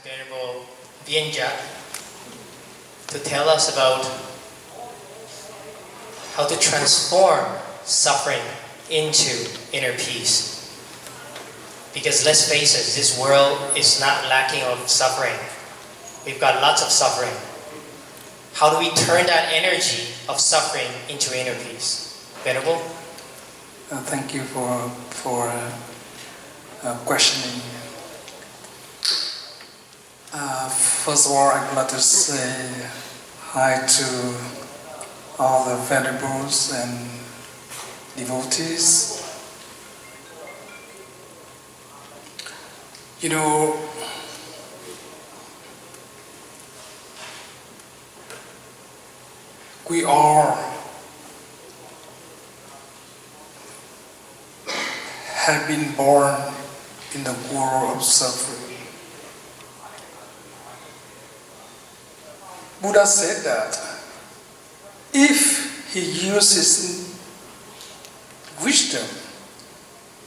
Venerable Vien Giac to tell us about how to transform suffering into inner peace. Because let's face it, this world is not lacking of suffering. We've got lots of suffering. How do we turn that energy of suffering into inner peace? Venerable? Thank you for questioning. First of all, I'd like to say hi to all the venerables and devotees. You know, we all have been born in the world of suffering. Buddha said that if he uses wisdom,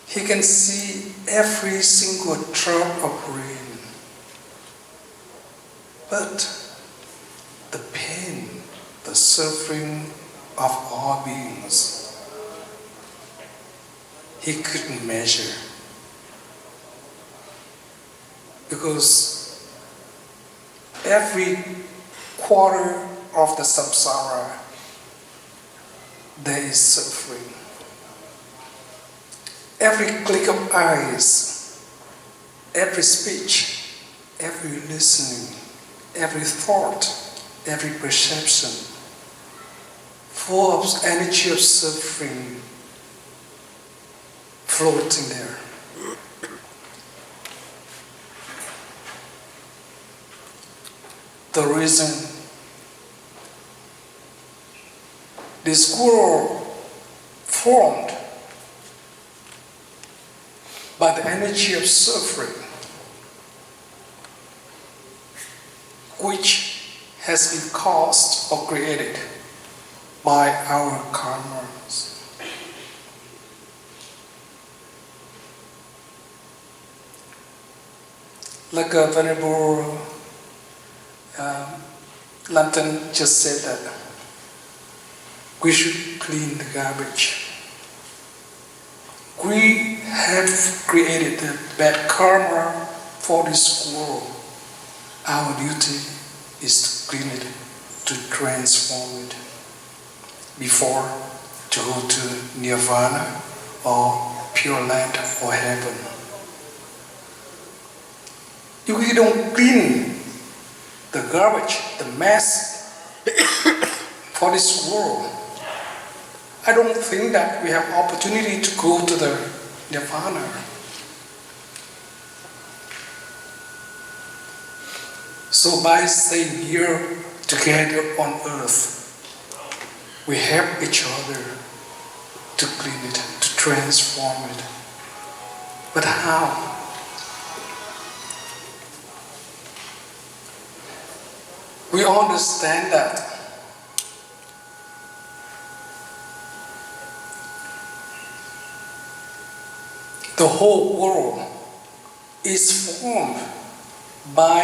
he can see every single drop of rain. But the pain, the suffering of all beings, he couldn't measure. Because every quarter of the samsara, there is suffering. Every click of eyes, every speech, every listening, every thought, every perception, full of energy of suffering floating there. The reason this world formed by the energy of suffering, which has been caused or created by our karmas. Like a Venerable Lantern just said that we should clean the garbage. We have created the bad karma for this world. Our duty is to clean it, to transform it, before to go to nirvana or pure light or heaven. If we don't clean the garbage, the mess for this world, I don't think that we have opportunity to go to the nirvana. So by staying here together on earth, we help each other to clean it, to transform it. But how? We understand that the whole world is formed by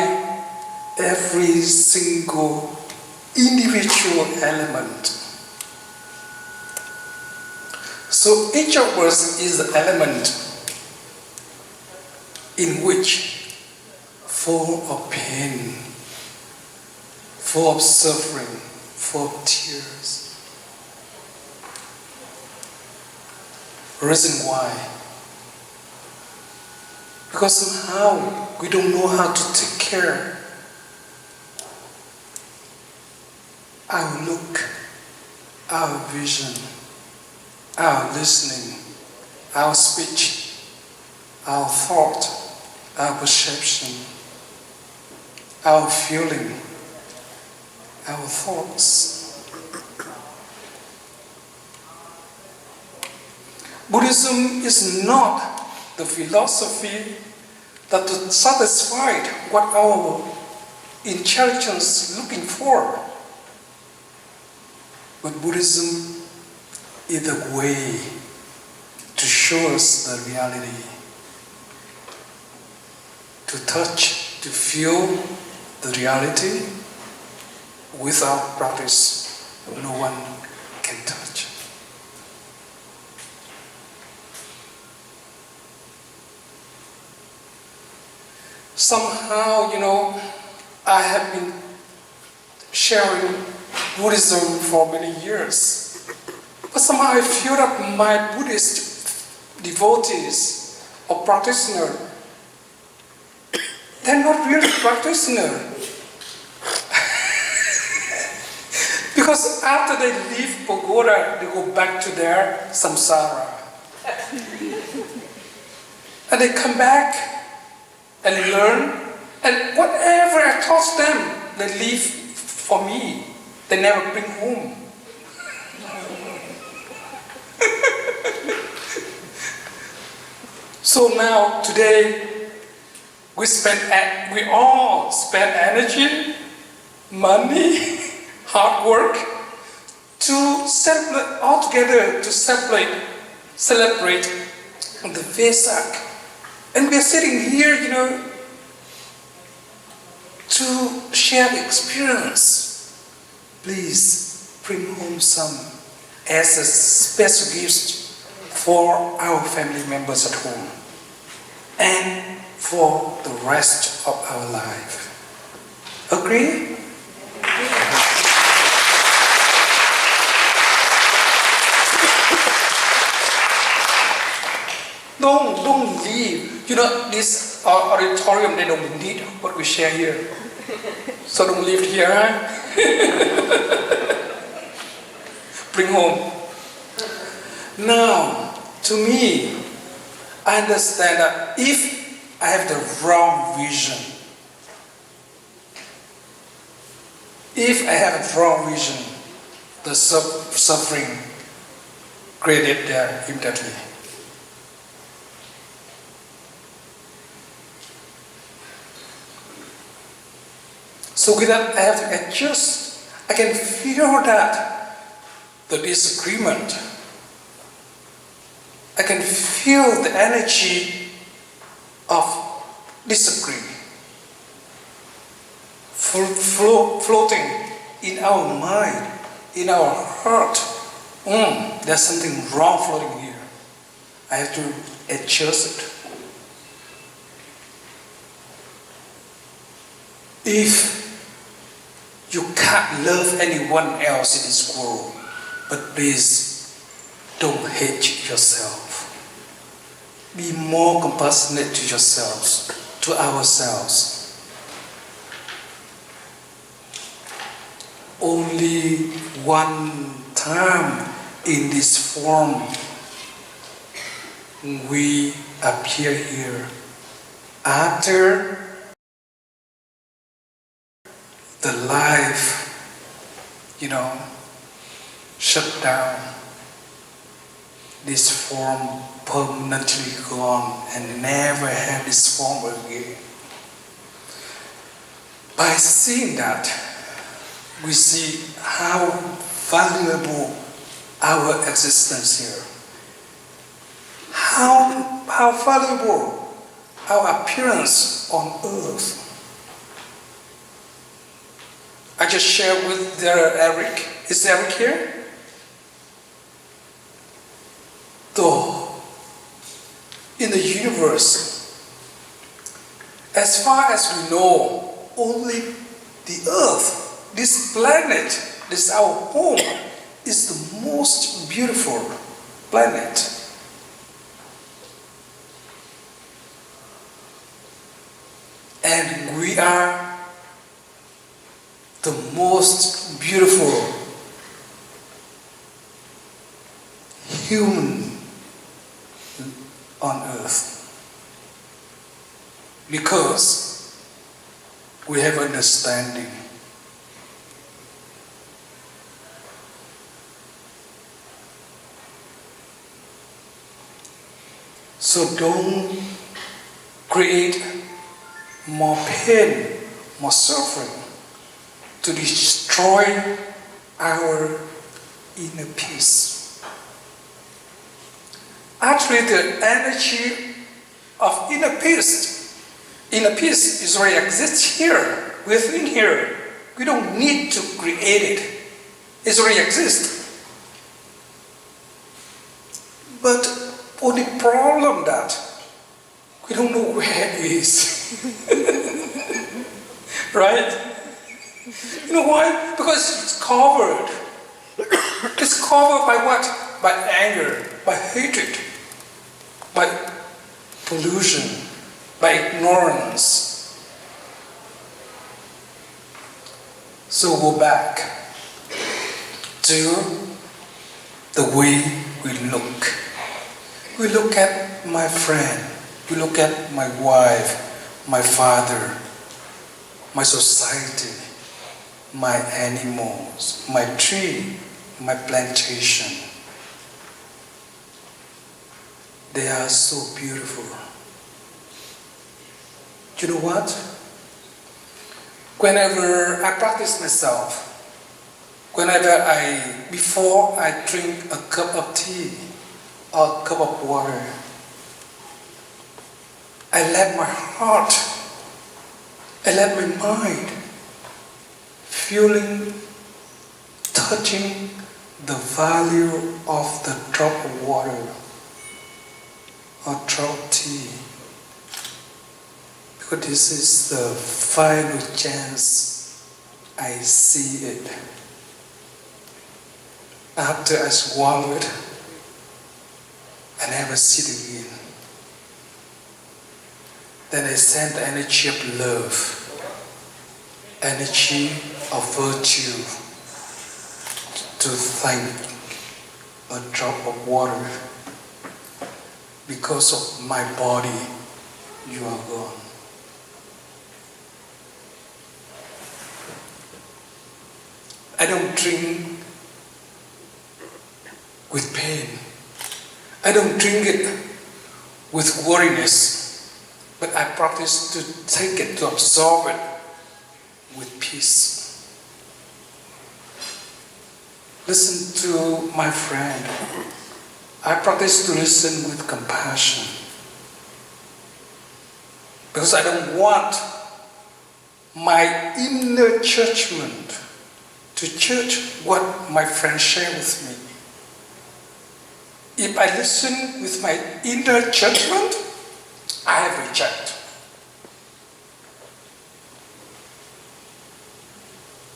every single individual element. So each of us is an element in which full of pain, full of suffering, full of tears. Reason why? Because somehow we don't know how to take care our look, our vision, our listening, our speech, our thought, our perception, our feeling, our thoughts. Buddhism is not the philosophy that to satisfy what our intelligence is looking for. But Buddhism is the way to show us the reality, to touch, to feel the reality. Without practice, no one can touch. Somehow, I have been sharing Buddhism for many years. But somehow I feel that my Buddhist devotees or practitioners, they're not really practitioners. Because after they leave pagoda, they go back to their samsara. And they come back and learn, and whatever I taught them, they leave for me. They never bring home. So now, today, we all spend energy, money, hard work to celebrate all together to celebrate the Vesak. And we're sitting here, to share the experience. Please bring home some as a special gift for our family members at home and for the rest of our life. Agree? Don't leave. This auditorium, they don't need what we share here. So don't leave here, huh? Bring home. Now, to me, I understand that if I have the wrong vision, the suffering created there immediately. So with that, I have to adjust. I can feel that the disagreement. I can feel the energy of disagreement floating in our mind, in our heart. There's something wrong floating here. I have to adjust it. If you can't love anyone else in this world, but please don't hate yourself. Be more compassionate to yourselves, to ourselves. Only one time in this form we appear here. After the life, shut down, this form permanently gone and never have this form again. By seeing that, we see how valuable our existence here. How valuable our appearance on earth. I just shared with Eric. Is Eric here? Though, in the universe, as far as we know, only the earth, this planet, this our home, is the most beautiful planet. And we are the most beautiful human on earth. Because we have understanding. So don't create more pain, more suffering to destroy our inner peace. Actually, the energy of inner peace Inner peace is already exists here, within here. We don't need to create it. It already exists. But only problem that we don't know where it is. Right? You know why? Because it's covered. It's covered by what? By anger, by hatred, by pollution, by ignorance. So go back to the way we look. We look at my friend, we look at my wife, my father, my society, my animals, my tree, my plantation. They are so beautiful. You know what? Whenever I practice myself, before I drink a cup of tea or a cup of water, I let my heart, I let my mind feeling, touching the value of the drop of water or drop of tea. Because this is the final chance I see it. After I swallow it, I never see it again. Then I send the energy of love, energy of virtue to thank a drop of water. Because of my body, you are gone. I don't drink with pain. I don't drink it with worriness, but I practice to take it, to absorb it with peace. Listen to my friend. I practice to listen with compassion because I don't want my inner judgment to judge what my friend shared with me. If I listen with my inner judgment, I have rejected.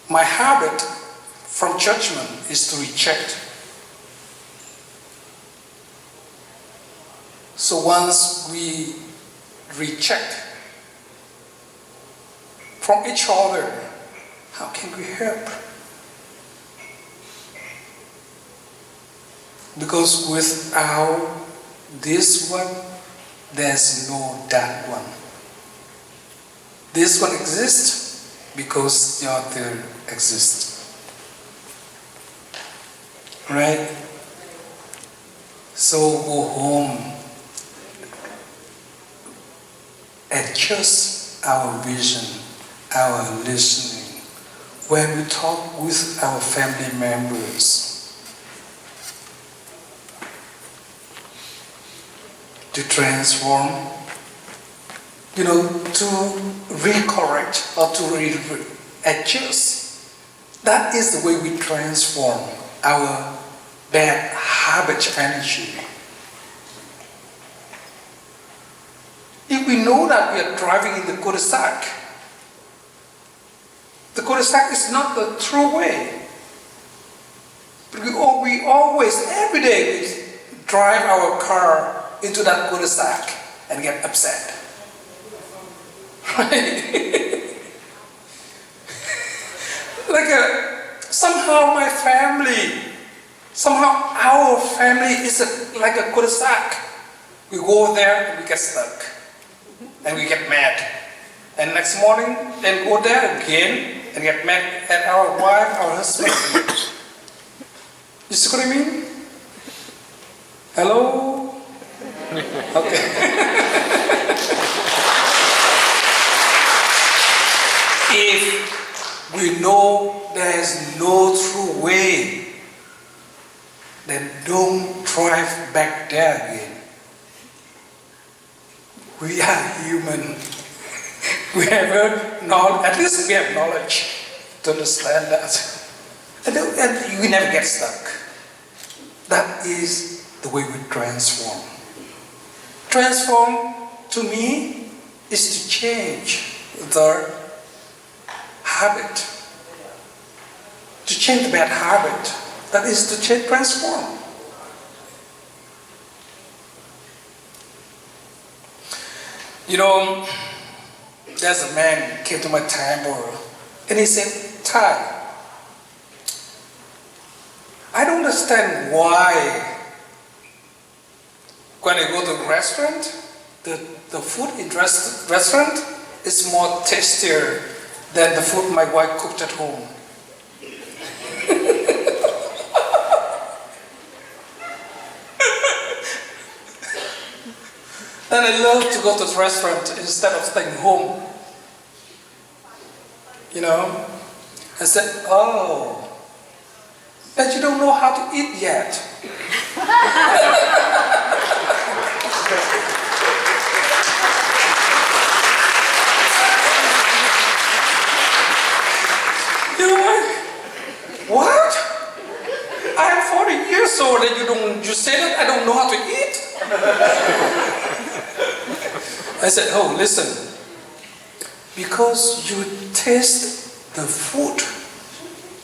My habit from judgment is to reject. So once we reject from each other, how can we help? Because without this one, there's no that one. This one exists because the other exists. Right? So go home, adjust our vision, our listening, when we talk with our family members. To transform, to recorrect or to adjust. That is the way we transform our bad habit energy. If we know that we are driving in the cul-de-sac is not the true way. But we always, every day, we drive our car into that cul-de-sac and get upset. Right? Somehow our family is like a cul-de-sac. We go there and we get stuck. And we get mad. And next morning, then go there again and get mad at our wife, our husband. You see what I mean? Hello? Okay. If we know there is no true way, then don't drive back there again. We are human. We have knowledge, at least we have knowledge to understand that. And we never get stuck. That is the way we transform. Transform, to me, is to change the habit. To change the bad habit. That is to change, transform. You know, there's a man came to my temple and he said, "Thai, I don't understand why when I go to a restaurant, the food in restaurant is more tastier than the food my wife cooked at home." And I love to go to the restaurant instead of staying home. You know? I said, "Oh, but you don't know how to eat yet." You're like, "What? I am 40 years old and you say that I don't know how to eat?" I said, "Oh, listen, because you taste the food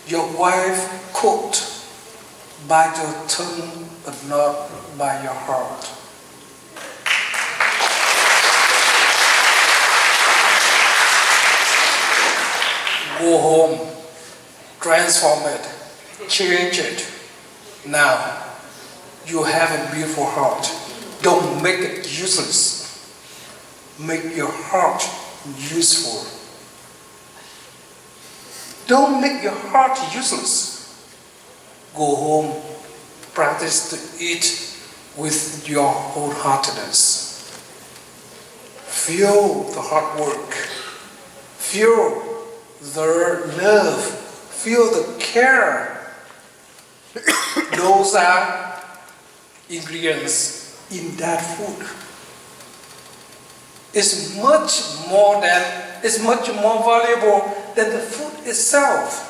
your wife cooked by your tongue, but not by your heart. Go home, transform it, change it. Now, you have a beautiful heart. Don't make it useless. Make your heart useful. Don't make your heart useless. Go home, practice to eat with your wholeheartedness. Feel the hard work. Feel the love. Feel the care. Those are ingredients in that food. It's much more valuable than the food itself.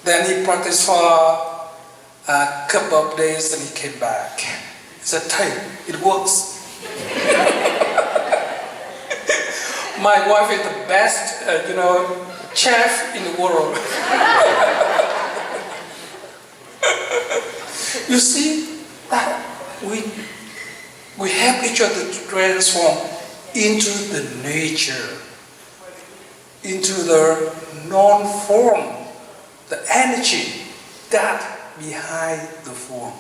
Then he practiced for a couple of days and he came back. He said, "Hey, it works." My wife is the best, chef in the world. You see that we help each other to transform into the nature, into the non-form, the energy that behind the form.